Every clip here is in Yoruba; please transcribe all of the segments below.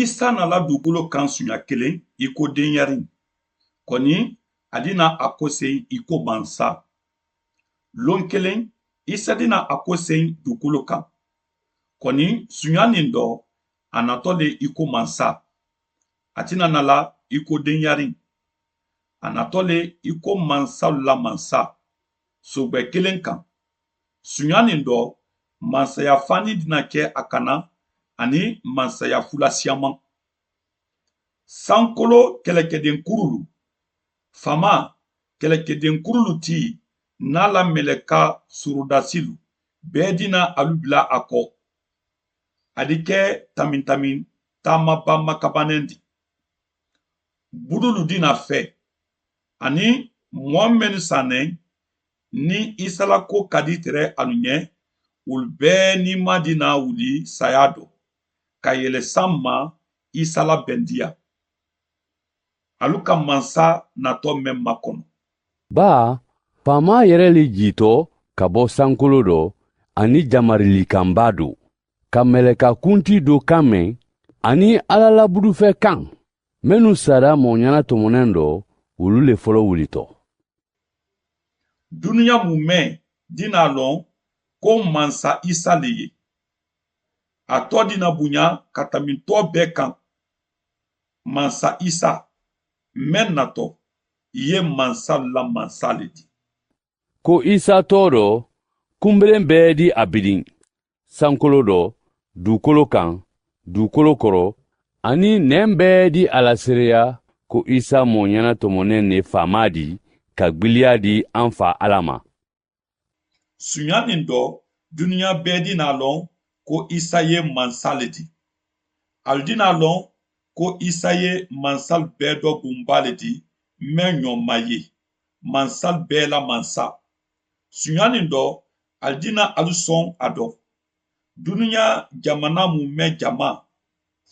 Isa nala dugukolo kan suɲa kelen i ko denyɛri kɔni a dina a ko sen i ko mansa. Lon kelen Isa dina a ko sen dugukolo kan kɔni suɲa nin dɔ a natɔ le i ko mansa. A tina nala i ko denyɛri a natɔ le i ko mansaw la mansa sogwɛ kelen kan. Suɲa nin dɔ mansaya fani dina kɛ a kana ani mansaya fulasiyaman. Sankolo kɛlɛkɛden kurulu fama kɛlɛkɛden kurulu ti n'a la mɛlɛka surudasilu bɛɛ dina alu bila a kɔ. A di kɛ tamintami taamaba makabanen di. Budulu dina fɛ ani mɔɔ minnu sanɛ ni Isa ko ka di tɛrɛ alu ɲɛ olu bɛɛ ni ma dina wuli saya dɔ ka yɛlɛ san ma Isa la bɛndiya. Alu ka mansa natɔ mɛn makɔnɔ. Ba fama yɛrɛ le jitɔ ka bɔ sankolo dɔ ani jamarilikanba do ka mɛlɛka kunti do kan mɛn ani alalabudufɛ kan minnu sara mɔɲana tɔmɔnen dɔ olu le fɔlɔ wulitɔ. Duniya mun mɛn dina lɔn ko mansa Isa le ye. A tɔ dina bonya ka tɛmɛ bɛɛ kan. Mansa Isa mɛn natɔ ye mansa la mansa le di. Ko Isa tɔ dɔ kunbelen bɛɛ di a bidin sankolo dɔ dugukolo kan dugukolo kɔrɔ ani nɛn bɛɛ di a lasereya ko Isa mɔɲana tɔmɔnen ne faama di ka gwiliya di an fa Ala ma. Suɲa nin dɔ duniya bɛɛ dina lɔn ko Isa ye mansa le di. Alu dina lɔn ko Isa ye mansal bɛɛ dɔ bunba le di mɛn ɲɔma ye mansal bɛɛ la mansa. Suɲa nin dɔ alu dina alu sɔn a dɔ. Duniya jamana mun mɛn jama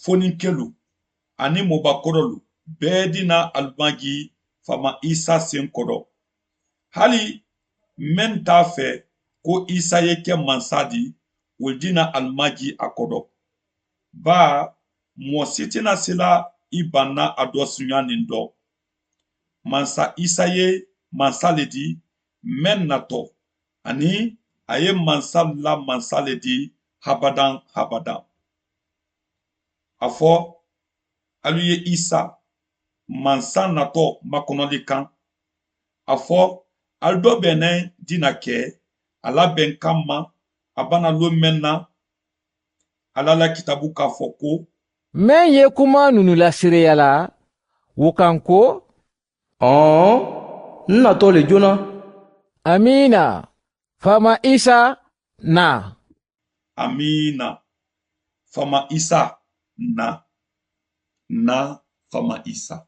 fonikelu ani mɔbakɔrɔlu bɛɛ dina alu magi fama Isa sen kɔrɔ. Hali mɛn t'a fɛ ko Isa ye kɛ mansa di olu dina alu magi a kɔrɔ. Ba mɔgɔ si tɛna sela i banna a dɔ suɲa nin dɔ. Mansa Isa ye mansa le di mɛn natɔ ani a ye mansa la mansa le di habadan habadan. A fɔ alu ye Isa mansa natɔ makɔnɔli kan. A fɔ alu dɔ bɛnɛ dina kɛ a labɛn kan ma a bana lon mɛn na. Ala la kitabu k'a fɔ ko mɛn ye kuma nunu lasereya la wo kan ko n natɔ le joona. amina fama Isa na. amina fama Isa na fama Isa.